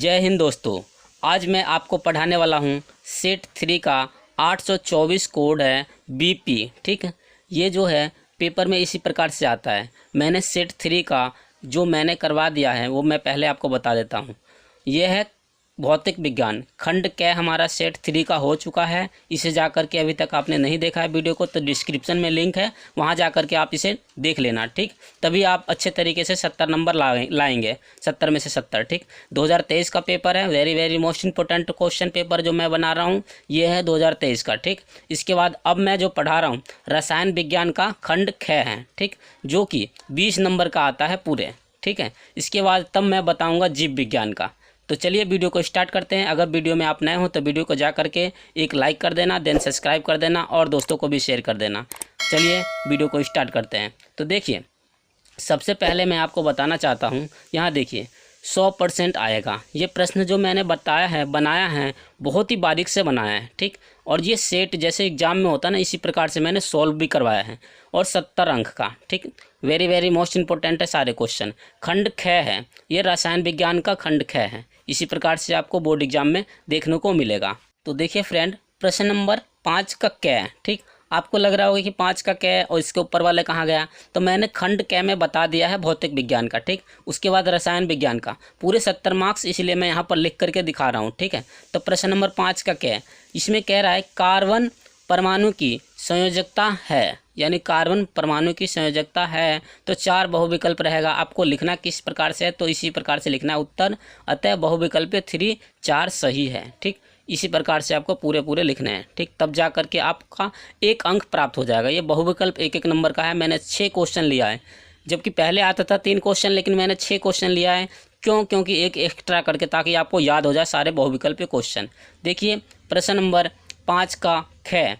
जय हिंद दोस्तों। आज मैं आपको पढ़ाने वाला हूँ सेट 3 का 824 कोड है बीपी। ठीक है, ये जो है पेपर में इसी प्रकार से आता है। मैंने सेट 3 का जो मैंने करवा दिया है वो मैं पहले आपको बता देता हूँ। ये है भौतिक विज्ञान खंड कै हमारा सेट 3 का हो चुका है। इसे जा कर के अभी तक आपने नहीं देखा है वीडियो को तो डिस्क्रिप्शन में लिंक है, वहाँ जा कर के आप इसे देख लेना। ठीक, तभी आप अच्छे तरीके से 70 नंबर लाएंगे, 70 में से 70। ठीक, 2023 का पेपर है। Very most important question paper जो मैं बना रहा हूँ ये है 2023 का। ठीक, इसके बाद अब मैं जो पढ़ा रहा हूँ रसायन विज्ञान का खंड ख है। ठीक, जो कि 20 नंबर का आता है पूरे। ठीक है, इसके बाद तब मैं बताऊँगा जीव विज्ञान का। तो चलिए वीडियो को स्टार्ट करते हैं। अगर वीडियो में आप नए हो तो वीडियो को जा करके एक लाइक कर देना, देन सब्सक्राइब कर देना और दोस्तों को भी शेयर कर देना। चलिए वीडियो को स्टार्ट करते हैं। तो देखिए, सबसे पहले मैं आपको बताना चाहता हूँ, यहाँ देखिए 100% आएगा। ये प्रश्न जो मैंने बनाया है बहुत ही बारीक से बनाया है। ठीक, और ये सेट जैसे एग्जाम में होता है ना, इसी प्रकार से मैंने सॉल्व भी करवाया है और 70 अंक का। ठीक, वेरी मोस्ट इंपॉर्टेंट है सारे क्वेश्चन। खंड ख है, ये रसायन विज्ञान का खंड ख है। इसी प्रकार से आपको बोर्ड एग्जाम में देखने को मिलेगा। तो देखिए फ्रेंड, प्रश्न नंबर 5 का कै। ठीक, आपको लग रहा होगा कि 5 का कै और इसके ऊपर वाले कहाँ गया, तो मैंने खंड कै में बता दिया है भौतिक विज्ञान का। ठीक, उसके बाद रसायन विज्ञान का पूरे 70 मार्क्स, इसलिए मैं यहाँ पर लिख करके दिखा रहा हूँ। ठीक है, तो प्रश्न नंबर 5 का कै, इसमें कह रहा है कार्बन परमाणु की संयोजकता है, यानी कार्बन परमाणु की संयोजकता है तो 4 बहुविकल्प रहेगा। आपको लिखना किस प्रकार से है, तो इसी प्रकार से लिखना है उत्तर, अतः बहुविकल्प 3 4 सही है। ठीक, इसी प्रकार से आपको पूरे लिखने हैं। ठीक, तब जा करके आपका 1 अंक प्राप्त हो जाएगा। ये बहुविकल्प 1 नंबर का है। मैंने 6 क्वेश्चन लिया है, जबकि पहले आता था 3 क्वेश्चन, लेकिन मैंने 6 क्वेश्चन लिया है। क्योंकि एक एक्स्ट्रा करके, ताकि आपको याद हो जाए सारे बहुविकल्प क्वेश्चन। देखिए प्रश्न नंबर 5 का ख,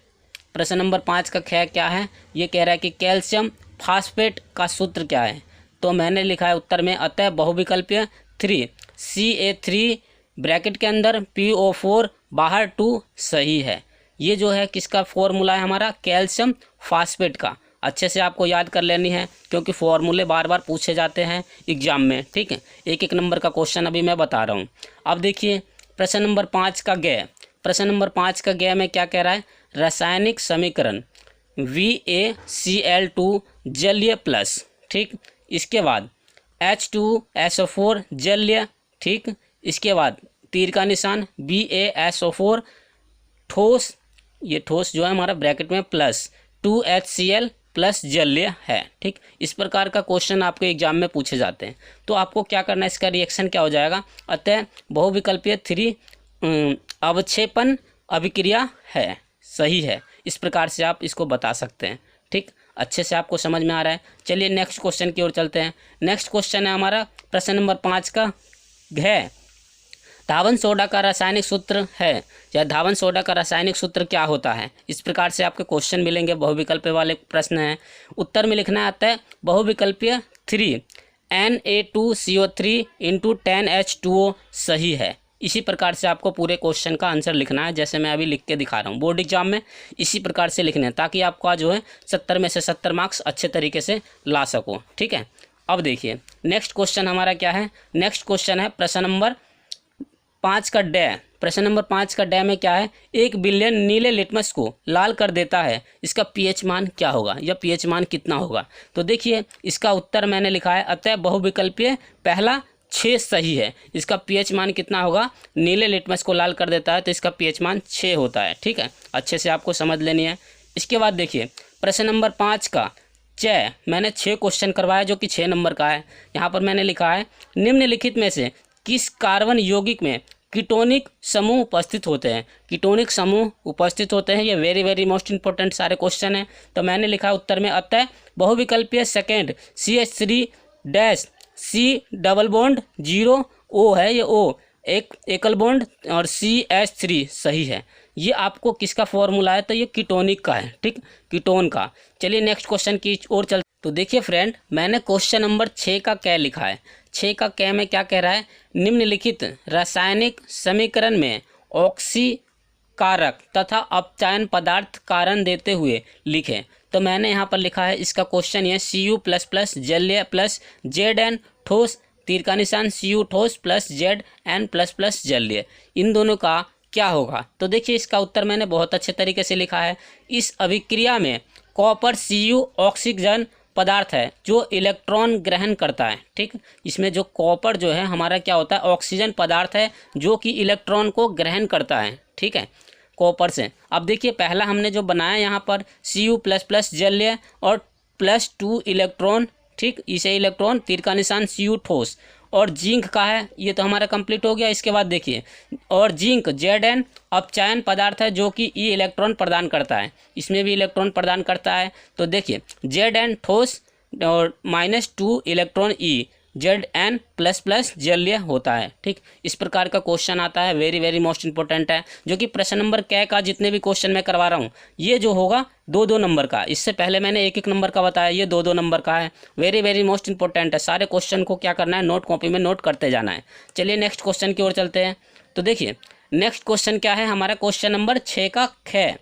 प्रश्न नंबर 5 का ख क्या है, ये कह रहा है कि कैल्शियम फास्फेट का सूत्र क्या है, तो मैंने लिखा है उत्तर में अतः बहुविकल्पीय 3 Ca3 ब्रैकेट के अंदर PO4 बाहर 2 सही है। ये जो है किसका फॉर्मूला है, हमारा कैल्शियम फास्फेट का। अच्छे से आपको याद कर लेनी है, क्योंकि फॉर्मूले बार बार पूछे जाते हैं एग्जाम में। ठीक है, 1 नंबर का क्वेश्चन अभी मैं बता रहा हूँ। अब देखिए प्रश्न नंबर 5 का ग, प्रश्न नंबर 5 का ग में क्या कह रहा है, रासायनिक समीकरण VaCl2 जलीय प्लस। ठीक, इसके बाद H2SO4 जलीय। ठीक, इसके बाद तीर का निशान BaSO4 ठोस, ये ठोस जो है हमारा ब्रैकेट में प्लस 2HCl प्लस जलीय है। ठीक, इस प्रकार का क्वेश्चन आपके एग्जाम में पूछे जाते हैं। तो आपको क्या करना है, इसका रिएक्शन क्या हो जाएगा, अतः बहुविकल्पीय 3 अवक्षेपण अभिक्रिया है, सही है। इस प्रकार से आप इसको बता सकते हैं। ठीक, अच्छे से आपको समझ में आ रहा है। चलिए नेक्स्ट क्वेश्चन की ओर चलते हैं। नेक्स्ट क्वेश्चन है हमारा प्रश्न नंबर 5 का घ, धावन सोडा का रासायनिक सूत्र है, या धावन सोडा का रासायनिक सूत्र क्या होता है। इस प्रकार से आपके क्वेश्चन मिलेंगे, बहुविकल्प वाले प्रश्न हैं। उत्तर में लिखना आता है बहुविकल्पीय 3 Na2CO3 × 10H2O सही है। इसी प्रकार से आपको पूरे क्वेश्चन का आंसर लिखना है, जैसे मैं अभी लिख के दिखा रहा हूँ बोर्ड एग्जाम में। इसी प्रकार से लिखने हैं ताकि आपका जो है 70 में से 70 मार्क्स अच्छे तरीके से ला सको। ठीक है, अब देखिए नेक्स्ट क्वेश्चन हमारा क्या है। नेक्स्ट क्वेश्चन है प्रश्न नंबर 5 का डे। प्रश्न नंबर 5 का डे में क्या है, 1 बिलियन नीले लिटमस को लाल कर देता है, इसका पीएच मान क्या होगा, या पीएच मान कितना होगा। तो देखिए इसका उत्तर मैंने लिखा है अतः बहुविकल्पीय पहला 6 सही है। इसका पीएच मान कितना होगा, नीले लिटमस को लाल कर देता है तो इसका पीएच मान 6 होता है। ठीक है, अच्छे से आपको समझ लेनी है। इसके बाद देखिए प्रश्न नंबर 5 का च, मैंने 6 क्वेश्चन करवाया जो कि 6 नंबर का है। यहाँ पर मैंने लिखा है निम्नलिखित में से किस कार्बन यौगिक में कीटोनिक समूह उपस्थित होते हैं। कीटोनिक समूह उपस्थित होते हैं, ये वेरी मोस्ट इंपॉर्टेंट सारे क्वेश्चन हैं। तो मैंने लिखा उत्तर में अतः बहुविकल्पीय second CH3 C double bond 0 O है, ये O एक एकल बॉन्ड और CH3 सही है। ये आपको किसका फॉर्मूला है, तो ये कीटोनिक का है। ठीक, कीटोन का। चलिए नेक्स्ट क्वेश्चन की ओर चलते। तो देखिए फ्रेंड, मैंने क्वेश्चन नंबर 6 का कै लिखा है। 6 का कै में क्या कह रहा है, निम्नलिखित रासायनिक समीकरण में ऑक्सी कारक तथा अपचयन पदार्थ कारण देते हुए लिखें। तो मैंने यहाँ पर लिखा है, इसका क्वेश्चन ये Cu++ जलीय प्लस Zn ठोस तीर का निशान Cu ठोस प्लस Zn प्लस प्लस जलीय, इन दोनों का क्या होगा? तो देखिए इसका उत्तर मैंने बहुत अच्छे तरीके से लिखा है। इस अभिक्रिया में कॉपर Cu ऑक्सीजन पदार्थ है जो इलेक्ट्रॉन ग्रहण करता है। ठीक, इसमें जो कॉपर जो है हमारा क्या होता है, ऑक्सीजन पदार्थ है जो कि इलेक्ट्रॉन को ग्रहण करता है। ठीक है, कॉपर से। अब देखिए पहला हमने जो बनाया यहाँ पर Cu प्लस प्लस जलीय और +2 इलेक्ट्रॉन। ठीक, इसे इलेक्ट्रॉन, तीर का निशान Cu ठोस, और जिंक का है, ये तो हमारा कंप्लीट हो गया। इसके बाद देखिए, और जिंक Zn अपचयन पदार्थ है जो कि ई इलेक्ट्रॉन प्रदान करता है, इसमें भी इलेक्ट्रॉन प्रदान करता है। तो देखिए Zn ठोस और -2 इलेक्ट्रॉन ई, Zn प्लस प्लस जलीय होता है। ठीक, इस प्रकार का क्वेश्चन आता है, वेरी वेरी मोस्ट इंपॉर्टेंट है, जो कि प्रश्न नंबर कै का जितने भी क्वेश्चन मैं करवा रहा हूँ ये जो होगा 2-2 नंबर का। इससे पहले मैंने 1-1 नंबर का बताया, ये 2-2 नंबर का है। वेरी वेरी मोस्ट इंपॉर्टेंट है, सारे क्वेश्चन को क्या करना है, नोट कॉपी में नोट करते जाना है। चलिए नेक्स्ट क्वेश्चन की ओर चलते हैं। तो देखिए नेक्स्ट क्वेश्चन क्या है हमारा, क्वेश्चन नंबर 6 का ख,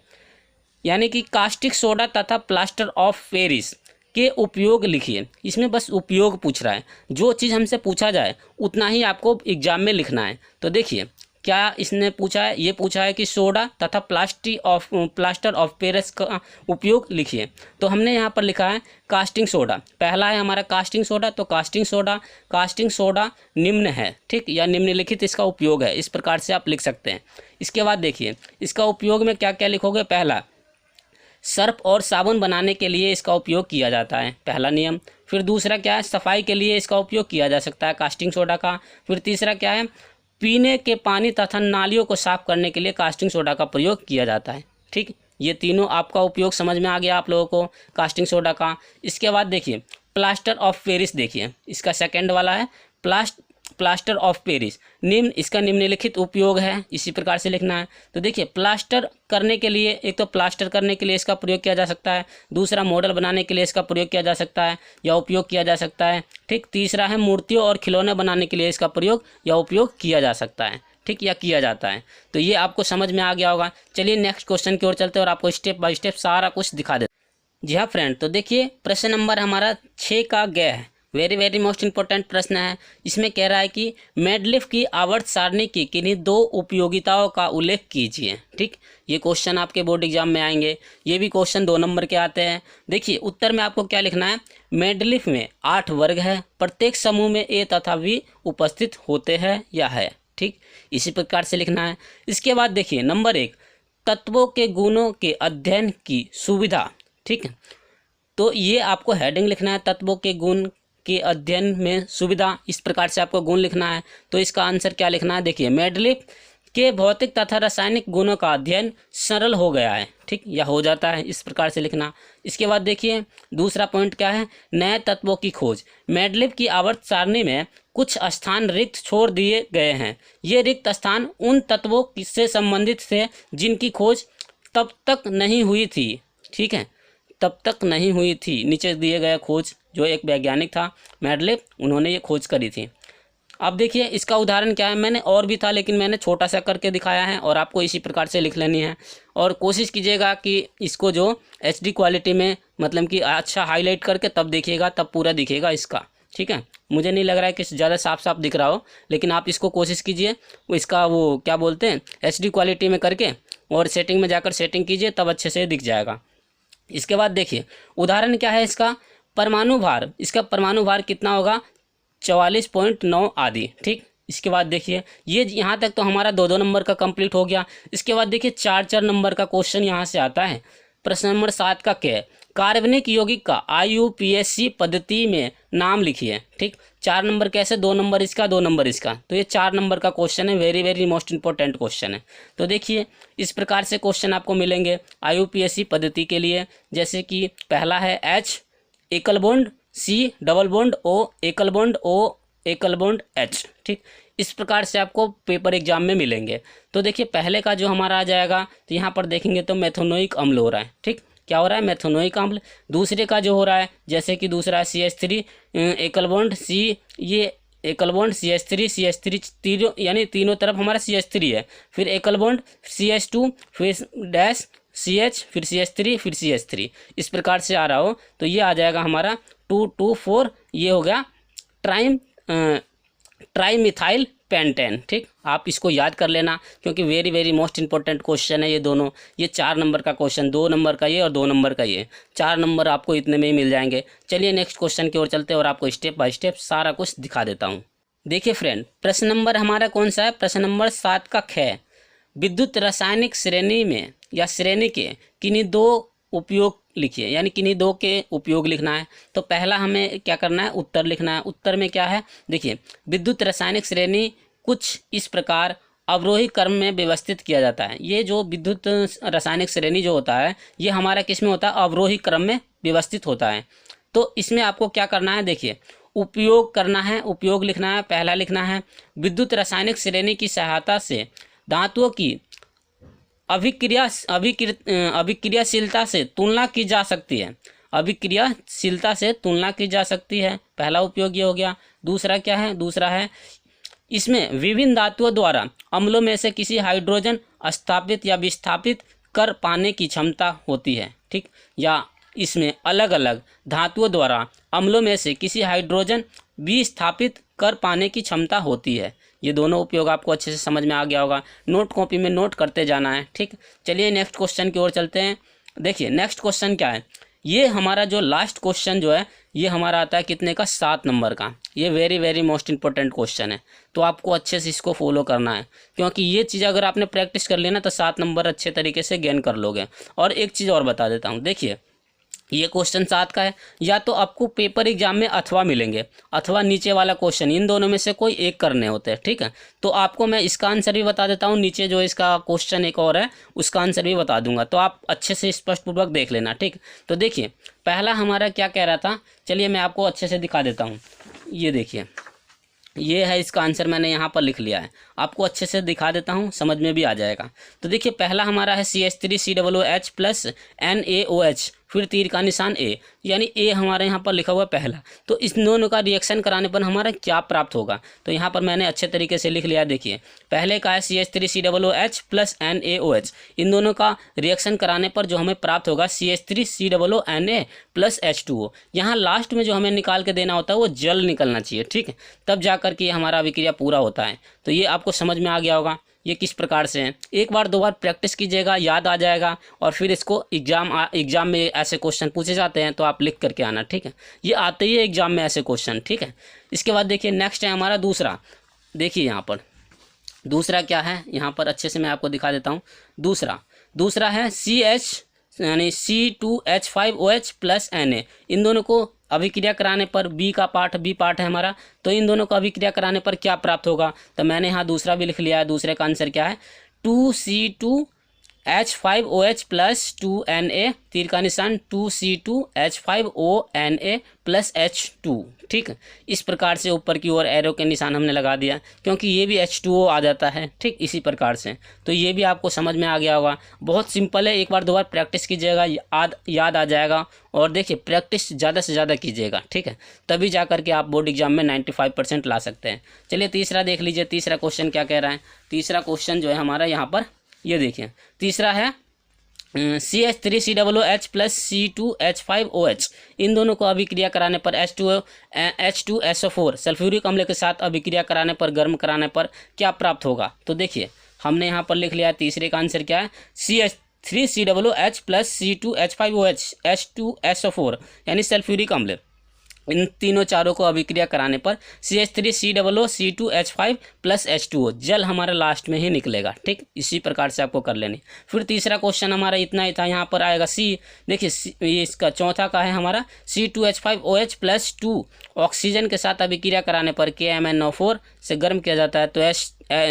यानी कि कास्टिक सोडा तथा प्लास्टर ऑफ पेरिस के उपयोग लिखिए। इसमें बस उपयोग पूछ रहा है, जो चीज़ हमसे पूछा जाए उतना ही आपको एग्जाम में लिखना है। तो देखिए क्या इसने पूछा है, ये पूछा है कि सोडा तथा प्लास्टर ऑफ पेरिस का उपयोग लिखिए। तो हमने यहाँ पर लिखा है कास्टिंग सोडा, पहला है हमारा कास्टिंग सोडा। तो कास्टिंग सोडा निम्न है, ठीक, या निम्नलिखित इसका उपयोग है, इस प्रकार से आप लिख सकते हैं। इसके बाद देखिए इसका उपयोग में क्या क्या लिखोगे। पहला, सर्फ और साबुन बनाने के लिए इसका उपयोग किया जाता है, पहला नियम। फिर दूसरा क्या है, सफाई के लिए इसका उपयोग किया जा सकता है कास्टिंग सोडा का। फिर तीसरा क्या है, पीने के पानी तथा नालियों को साफ करने के लिए कास्टिंग सोडा का प्रयोग किया जाता है। ठीक, ये तीनों आपका उपयोग समझ में आ गया आप लोगों को कास्टिंग सोडा का। इसके बाद देखिए प्लास्टर ऑफ पेरिस, देखिए इसका सेकंड वाला है प्लास्टर ऑफ पेरिस, निम्न इसका निम्नलिखित उपयोग है, इसी प्रकार से लिखना है। तो देखिए प्लास्टर करने के लिए, एक तो प्लास्टर करने के लिए इसका प्रयोग किया जा सकता है, दूसरा मॉडल बनाने के लिए इसका प्रयोग किया जा सकता है या उपयोग किया जा सकता है। ठीक, तीसरा है मूर्तियों और खिलौने बनाने के लिए इसका प्रयोग या उपयोग किया जा सकता है। ठीक, या किया जाता है। तो ये आपको समझ में आ गया होगा। चलिए नेक्स्ट क्वेश्चन की ओर चलते हैं और आपको स्टेप बाय स्टेप सारा कुछ दिखा देते हैं। जी हाँ फ्रेंड, तो देखिए प्रश्न नंबर हमारा 6 का ग है, वेरी वेरी मोस्ट इंपॉर्टेंट प्रश्न है। इसमें कह रहा है कि मेडलिफ की आवर्त सारणी की किन्हीं 2 उपयोगिताओं का उल्लेख कीजिए। ठीक, ये क्वेश्चन आपके बोर्ड एग्जाम में आएंगे, ये भी क्वेश्चन 2 नंबर के आते हैं। देखिए उत्तर में आपको क्या लिखना है, मेडलिफ में 8 वर्ग है, प्रत्येक समूह में ए तथा बी उपस्थित होते हैं या है। ठीक, इसी प्रकार से लिखना है। इसके बाद देखिए नंबर 1, तत्वों के गुणों के अध्ययन की सुविधा। ठीक है, तो ये आपको हेडिंग लिखना है, तत्वों के गुण के अध्ययन में सुविधा, इस प्रकार से आपको गुण लिखना है। तो इसका आंसर क्या लिखना है, देखिए मेडलिफ के भौतिक तथा रासायनिक गुणों का अध्ययन सरल हो गया है। ठीक, या हो जाता है, इस प्रकार से लिखना। इसके बाद देखिए दूसरा पॉइंट क्या है, नए तत्वों की खोज। मेडलिफ की आवर्त सारणी में कुछ स्थान रिक्त छोड़ दिए गए हैं, ये रिक्त स्थान उन तत्वों से संबंधित थे जिनकी खोज तब तक नहीं हुई थी। ठीक है, तब तक नहीं हुई थी, नीचे दिए गए खोज, जो एक वैज्ञानिक था मेडलिफ, उन्होंने ये खोज करी थी। अब देखिए इसका उदाहरण क्या है, मैंने और भी था लेकिन मैंने छोटा सा करके दिखाया है, और आपको इसी प्रकार से लिख लेनी है। और कोशिश कीजिएगा कि इसको जो HD क्वालिटी में, मतलब कि अच्छा हाईलाइट करके तब देखिएगा, तब पूरा दिखेगा इसका। ठीक है, मुझे नहीं लग रहा है कि ज़्यादा साफ साफ दिख रहा हो, लेकिन आप इसको कोशिश कीजिए, इसका वो क्या बोलते हैं HD क्वालिटी में करके, और सेटिंग में जाकर सेटिंग कीजिए, तब अच्छे से दिख जाएगा। इसके बाद देखिए उदाहरण क्या है इसका, परमाणु भार, इसका परमाणु भार कितना होगा, 44.9 आदि। ठीक, इसके बाद देखिए ये यहाँ तक तो हमारा 2-2 नंबर का कंप्लीट हो गया। इसके बाद देखिए 4-4 नंबर का क्वेश्चन यहाँ से आता है। प्रश्न नंबर 7 का क्या है, कार्बनिक यौगिक का IUPAC पद्धति में नाम लिखिए। ठीक, 4 नंबर कैसे, 2 नंबर इसका 2 नंबर इसका, तो ये 4 नंबर का क्वेश्चन है, very very most important question है। तो देखिए इस प्रकार से क्वेश्चन आपको मिलेंगे IUPAC पद्धति के लिए, जैसे कि पहला है H एकल bond, C double bond, O एकल बॉन्ड, O एकल बॉन्ड H। ठीक, इस प्रकार से आपको पेपर एग्जाम में मिलेंगे। तो देखिए पहले का जो हमारा आ जाएगा, तो यहाँ पर देखेंगे तो मेथोनोइक अम्ल हो रहा है। ठीक, क्या हो रहा है, मेथोनोइक अम्ल। दूसरे का जो हो रहा है, जैसे कि दूसरा है CH3 एकल बॉन्ड C, ये एकल बॉन्ड CH3 तीनों, यानी तीनों तरफ हमारा CH3 है, फिर एकल बॉन्ड CH2, फिर डैश CH, फिर CH3, फिर CH3, इस प्रकार से आ रहा हो तो ये आ जाएगा हमारा 224, ये हो गया ट्राई मिथाइल पेंटेन। ठीक, आप इसको याद कर लेना क्योंकि very very most important question है ये दोनों। ये 4 नंबर का क्वेश्चन, 2 नंबर का ये और 2 नंबर का ये, 4 नंबर आपको इतने में ही मिल जाएंगे। चलिए नेक्स्ट क्वेश्चन की ओर चलते हैं और आपको स्टेप बाय स्टेप सारा कुछ दिखा देता हूँ। देखिए फ्रेंड, प्रश्न नंबर हमारा कौन सा है? प्रश्न नंबर 7 का ख, विद्युत रासायनिक श्रेणी में या श्रेणी के किन्हीं 2 उपयोग लिखिए, यानी किन्हीं 2 के उपयोग लिखना है। तो पहला हमें क्या करना है? उत्तर लिखना है। उत्तर में क्या है? देखिए, विद्युत रासायनिक श्रेणी कुछ इस प्रकार अवरोही क्रम में व्यवस्थित किया जाता है। ये जो विद्युत रासायनिक श्रेणी जो होता है ये हमारा किस में होता है? अवरोही क्रम में व्यवस्थित होता है। तो इसमें आपको क्या करना है? देखिए, उपयोग करना है, उपयोग लिखना है। पहला लिखना है, विद्युत रासायनिक श्रेणी की सहायता से धातुओं की अभिक्रियाशीलता से तुलना की जा सकती है। अभिक्रियाशीलता से तुलना की जा सकती है, पहला उपयोग ये हो गया। दूसरा क्या है? दूसरा है, इसमें विभिन्न धातुओं द्वारा अम्लों में से किसी हाइड्रोजन स्थापित या विस्थापित कर पाने की क्षमता होती है। ठीक, या इसमें अलग अलग धातुओं द्वारा अम्लों में से किसी हाइड्रोजन विस्थापित कर पाने की क्षमता होती है। ये दोनों उपयोग आपको अच्छे से समझ में आ गया होगा। नोट कॉपी में नोट करते जाना है। ठीक, चलिए नेक्स्ट क्वेश्चन की ओर चलते हैं। देखिए नेक्स्ट क्वेश्चन क्या है? ये हमारा जो लास्ट क्वेश्चन जो है ये हमारा आता है कितने का? 7 नंबर का। ये very very most important question है, तो आपको अच्छे से इसको फॉलो करना है क्योंकि ये चीज़ अगर आपने प्रैक्टिस कर लेना तो 7 नंबर अच्छे तरीके से गेन कर लोगे। और एक चीज़ और बता देता हूँ, देखिए ये क्वेश्चन 7 का है, या तो आपको पेपर एग्जाम में अथवा मिलेंगे अथवा नीचे वाला क्वेश्चन, इन दोनों में से कोई एक करने होते हैं। ठीक है, तो आपको मैं इसका आंसर भी बता देता हूँ, नीचे जो इसका क्वेश्चन एक और है उसका आंसर भी बता दूंगा, तो आप अच्छे से स्पष्टपूर्वक देख लेना। ठीक, तो देखिए पहला हमारा क्या कह रहा था, चलिए मैं आपको अच्छे से दिखा देता हूँ। ये देखिए, ये है इसका आंसर, मैंने यहाँ पर लिख लिया है, आपको अच्छे से दिखा देता हूँ, समझ में भी आ जाएगा। तो देखिए पहला हमारा है CH3COOH प्लस NaOH, फिर तीर का निशान A, यानी A हमारे यहाँ पर लिखा हुआ पहला। तो इस दोनों का रिएक्शन कराने पर हमारा क्या प्राप्त होगा? तो यहाँ पर मैंने अच्छे तरीके से लिख लिया। देखिए पहले का है CH3COOH प्लस NaOH, इन दोनों का रिएक्शन कराने पर जो हमें प्राप्त होगा CH3COONA प्लस H2O। यहाँ लास्ट में जो हमें निकाल के देना होता है वो जल निकलना चाहिए। ठीक है, तब जा कर के हमारा अभिक्रिया पूरा होता है। तो ये आपको समझ में आ गया होगा ये किस प्रकार से है। एक बार 2 बार प्रैक्टिस कीजिएगा, याद आ जाएगा, और फिर इसको एग्जाम में ऐसे क्वेश्चन पूछे जाते हैं तो आप लिख करके आना। ठीक है, ये आते ही है एग्जाम में ऐसे क्वेश्चन। ठीक है, इसके बाद देखिए नेक्स्ट है हमारा दूसरा। देखिए यहाँ पर दूसरा क्या है, यहाँ पर अच्छे से मैं आपको दिखा देता हूँ। दूसरा है CH यानी C2H5OH प्लस Na, इन दोनों को अभिक्रिया कराने पर बी पार्ट है हमारा, तो इन दोनों को अभिक्रिया कराने पर क्या प्राप्त होगा? तो मैंने यहाँ दूसरा भी लिख लिया है। दूसरे का आंसर क्या है? 2C2H5OH प्लस 2Na, तीर का निशान 2C2H5ONA प्लस H2। ठीक, इस प्रकार से ऊपर की ओर एरो के निशान हमने लगा दिया क्योंकि ये भी H2O आ जाता है। ठीक, इसी प्रकार से, तो ये भी आपको समझ में आ गया होगा। बहुत सिंपल है, एक बार 2 बार प्रैक्टिस कीजिएगा, याद आ जाएगा। और देखिए प्रैक्टिस ज़्यादा से ज़्यादा कीजिएगा। ठीक है, तभी जा करके आप बोर्ड एग्जाम में 95% ला सकते हैं। चलिए तीसरा देख लीजिए, तीसरा क्वेश्चन क्या कह रहा है। तीसरा क्वेश्चन जो है हमारा यहाँ पर, ये देखिए तीसरा है CH3COOH प्लस C2H5OH, इन दोनों को अभिक्रिया कराने पर H2SO4 सल्फ्यूरिक अम्ल के साथ अभिक्रिया कराने पर, गर्म कराने पर क्या प्राप्त होगा? तो देखिए हमने यहाँ पर लिख लिया है, तीसरे का आंसर क्या है? CH3COOH प्लस C2H5OH H2SO4 यानी सल्फ्यूरिक अम्ल, इन तीनों चारों को अभिक्रिया कराने पर CH3COO प्लस H2O, जल हमारा लास्ट में ही निकलेगा। ठीक, इसी प्रकार से आपको कर लेनी। फिर तीसरा क्वेश्चन हमारा इतना ही था। यहाँ पर आएगा देखिए ये इसका चौथा का है हमारा C2H5OH प्लस 2 ऑक्सीजन के साथ अभिक्रिया कराने पर KMnO4 से गर्म किया जाता है, तो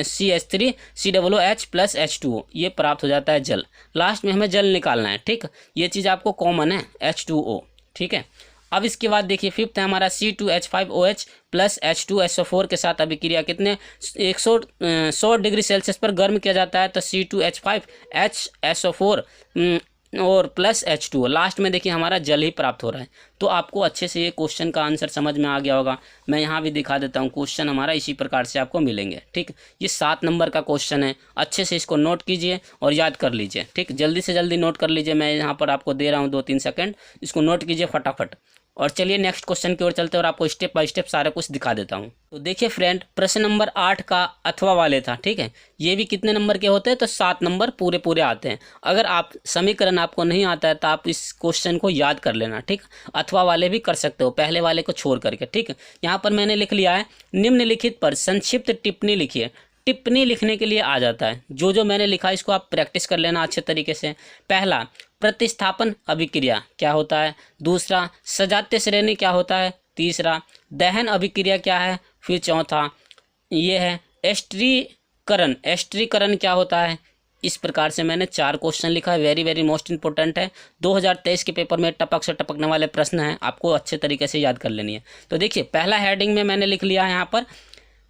CH3COOH प्लस H2O, ये प्राप्त हो जाता है जल। लास्ट में हमें जल निकालना है। ठीक, ये चीज़ आपको कॉमन है H2O। ठीक है, अब इसके बाद देखिए फिफ्थ है हमारा C2H5OH प्लस H2SO4 के साथ अभिक्रिया कितने 100 डिग्री सेल्सियस पर गर्म किया जाता है, तो C2H5HSO4 और प्लस H2O, लास्ट में देखिए हमारा जल ही प्राप्त हो रहा है। तो आपको अच्छे से ये क्वेश्चन का आंसर समझ में आ गया होगा। मैं यहाँ भी दिखा देता हूँ, क्वेश्चन हमारा इसी प्रकार से आपको मिलेंगे। ठीक, ये 7 नंबर का क्वेश्चन है, अच्छे से इसको नोट कीजिए और याद कर लीजिए। ठीक, जल्दी से जल्दी नोट कर लीजिए, मैं यहाँ पर आपको दे रहा हूँ 2-3 सेकंड, इसको नोट कीजिए फटाफट। और चलिए नेक्स्ट क्वेश्चन की ओर चलते हैं और आपको स्टेप बाय स्टेप सारा कुछ दिखा देता हूँ। तो देखिए फ्रेंड, प्रश्न नंबर 8 का अथवा वाले था, ठीक है। ये भी कितने नंबर के होते हैं, तो 7 नंबर पूरे पूरे आते हैं। अगर आप समीकरण आपको नहीं आता है तो आप इस क्वेश्चन को याद कर लेना, ठीक। अथवा वाले भी कर सकते हो, पहले वाले को छोड़ करके, ठीक है। यहाँ पर मैंने लिख लिया है, निम्नलिखित पर संक्षिप्त टिप्पणी लिखिए। टिप्पणी लिखने के लिए आ जाता है, जो मैंने लिखा इसको आप प्रैक्टिस कर लेना अच्छे तरीके से। पहला, प्रतिस्थापन अभिक्रिया क्या होता है। दूसरा, सजातीय श्रेणी क्या होता है। तीसरा, दहन अभिक्रिया क्या है। फिर चौथा ये है एस्टरीकरण, एस्टरीकरण क्या होता है। इस प्रकार से मैंने 4 क्वेश्चन लिखा है, वेरी वेरी मोस्ट इंपॉर्टेंट है। 2023 के पेपर में टपक से टपकने वाले प्रश्न हैं, आपको अच्छे तरीके से याद कर लेनी है। तो देखिए पहला हेडिंग में मैंने लिख लिया है यहाँ पर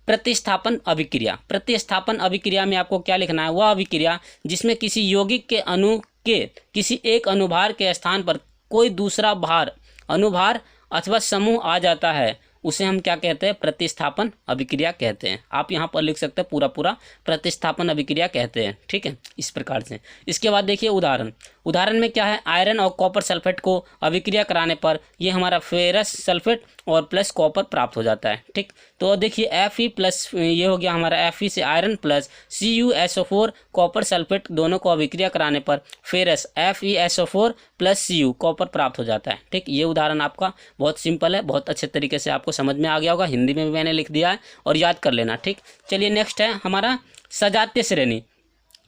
प्रतिस्थापन अभिक्रिया। प्रतिस्थापन अभिक्रिया में आपको क्या लिखना है, वह अभिक्रिया जिसमें किसी यौगिक के अणु के किसी एक अनुभार के स्थान पर कोई दूसरा भार, अनुभार अथवा समूह आ जाता है, उसे हम क्या कहते हैं, प्रतिस्थापन अभिक्रिया कहते हैं। आप यहाँ पर लिख सकते हैं पूरा पूरा प्रतिस्थापन अभिक्रिया कहते हैं, ठीक है, इस प्रकार से। इसके बाद देखिए उदाहरण में क्या है, आयरन और कॉपर सल्फेट को अभिक्रिया कराने पर ये हमारा फेरस सल्फेट और प्लस कॉपर प्राप्त हो जाता है, ठीक। तो देखिए Fe प्लस ये हो गया हमारा Fe से iron plus CuSO4 copper sulphate, दोनों को अभिक्रिया कराने पर ferrous FeSO4 plus Cu copper प्राप्त हो जाता है, ठीक। ये उदाहरण आपका बहुत सिंपल है, बहुत अच्छे तरीके से आपको समझ में आ गया होगा। हिंदी में भी मैंने लिख दिया है और याद कर लेना, ठीक। चलिए नेक्स्ट है हमारा सजातीय श्रेणी।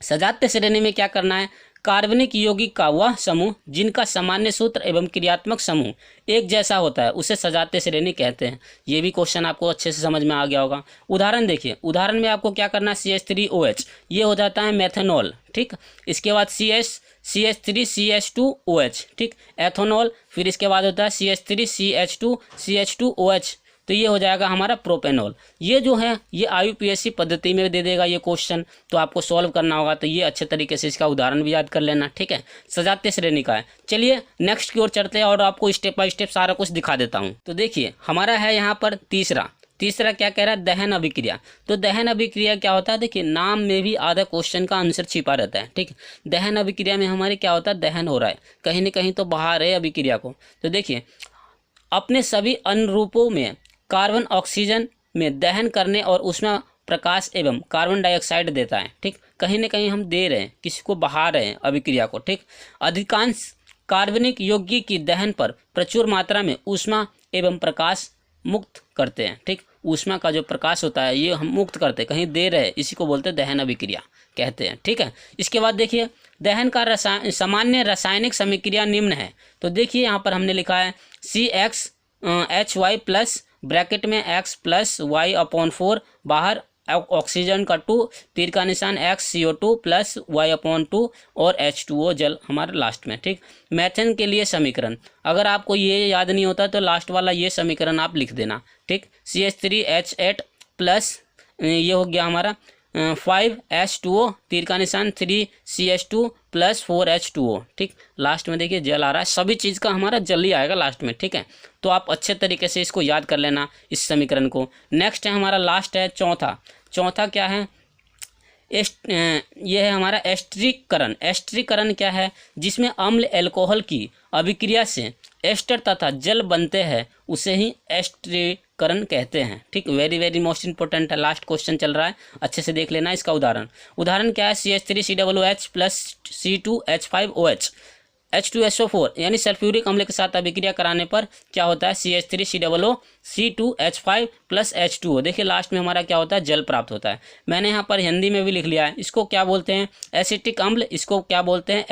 सजातीय श्रेणी में क्या करना है, कार्बनिक यौगिक का वह समूह जिनका सामान्य सूत्र एवं क्रियात्मक समूह एक जैसा होता है उसे सजातीय श्रेणी कहते हैं। ये भी क्वेश्चन आपको अच्छे से समझ में आ गया होगा। उदाहरण देखिए, उदाहरण में आपको क्या करना है, CH3OH ये हो जाता है मेथनॉल, ठीक। इसके बाद CH3CH2OH, ठीक, एथेनॉल। फिर इसके बाद होता है CH3CH2CH2OH, तो ये हो जाएगा हमारा प्रोपेनॉल। ये जो है ये IUPAC पद्धति में दे देगा ये क्वेश्चन, तो आपको सॉल्व करना होगा। तो ये अच्छे तरीके से इसका उदाहरण भी याद कर लेना, ठीक है, सजातीय श्रेणी का है। चलिए नेक्स्ट की ओर चलते हैं और आपको स्टेप बाय स्टेप सारा कुछ दिखा देता हूँ। तो देखिए हमारा है यहाँ पर तीसरा क्या कह रहा है, दहन अभिक्रिया। तो दहन अभिक्रिया क्या होता है, देखिए नाम में भी आधा क्वेश्चन का आंसर छिपा रहता है, ठीक। दहन अभिक्रिया में हमारे क्या होता है, दहन हो रहा है, कहीं ना कहीं तो बाहर है अभिक्रिया को। तो देखिए अपने सभी अनुरूपों में कार्बन ऑक्सीजन में दहन करने और उसमें प्रकाश एवं कार्बन डाइऑक्साइड देता है, ठीक। कहीं ना कहीं हम दे रहे हैं, किसी को बहा रहे हैं अभिक्रिया को, ठीक। अधिकांश कार्बनिक यौगिक की दहन पर प्रचुर मात्रा में ऊष्मा एवं प्रकाश मुक्त करते हैं, ठीक। ऊष्मा का जो प्रकाश होता है ये हम मुक्त करते हैं, कहीं दे रहे हैं, इसी को बोलते हैं दहन अभिक्रिया कहते हैं, ठीक है। इसके बाद देखिए दहन का सामान्य रासायनिक समीक्रिया निम्न है। तो देखिए यहाँ पर हमने लिखा है CXHY प्लस ब्रैकेट में X प्लस Y/4 बाहर ऑक्सीजन का 2 तीर का निशान XCO2 प्लस Y/2 और H2O जल हमारे लास्ट में, ठीक। मैथन के लिए समीकरण, अगर आपको ये याद नहीं होता तो लास्ट वाला ये समीकरण आप लिख देना, ठीक। CH3H8 प्लस ये हो गया हमारा 5H2O तीर का निशान 3CH2 प्लस 4H2O, ठीक। लास्ट में देखिए जल आ रहा है, सभी चीज़ का हमारा जल ही आएगा लास्ट में, ठीक है। तो आप अच्छे तरीके से इसको याद कर लेना इस समीकरण को। नेक्स्ट है हमारा लास्ट है चौथा क्या है, ये है हमारा एस्टरीकरण। एस्टरीकरण क्या है, जिसमें अम्ल एल्कोहल की अभिक्रिया से एस्टर तथा जल बनते हैं उसे ही एस्टरीकरण कहते हैं, ठीक। वेरी वेरी मोस्ट इंपॉर्टेंट है, लास्ट क्वेश्चन चल रहा है, अच्छे से देख लेना इसका उदाहरण क्या है, CH3COOH प्लस C2H5OH H2SO4 यानी सल्फ्यूरिक अम्ल के साथ अभिक्रिया कराने पर क्या होता है, CH3COO C2H5 प्लस H2O। देखिए लास्ट में हमारा क्या होता है, जल प्राप्त होता है। मैंने यहाँ पर हिंदी में भी लिख लिया है, इसको क्या बोलते हैं, एसिटिक अम्ल, इसको क्या बोलते हैं,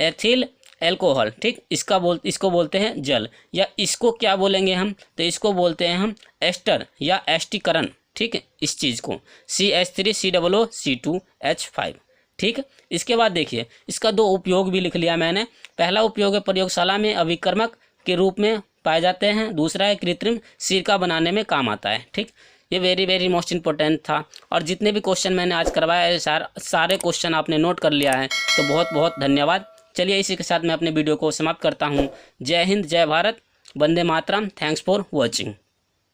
एथिल एल्कोहल, ठीक। इसको बोलते हैं जल, या इसको क्या बोलेंगे हम, तो इसको बोलते हैं हम एस्टर या एस्टीकरण, ठीक है, इस चीज़ को CH3COO C2H5, ठीक। इसके बाद देखिए इसका 2 उपयोग भी लिख लिया मैंने। पहला उपयोग है प्रयोगशाला में अभिकर्मक के रूप में पाए जाते हैं, दूसरा है कृत्रिम सिरका बनाने में काम आता है, ठीक। ये वेरी वेरी मोस्ट इंपॉर्टेंट था और जितने भी क्वेश्चन मैंने आज करवाया है सारे क्वेश्चन आपने नोट कर लिया है, तो बहुत बहुत धन्यवाद। चलिए इसी के साथ मैं अपने वीडियो को समाप्त करता हूँ। जय हिंद, जय भारत, वंदे मातरम। Thanks for watching.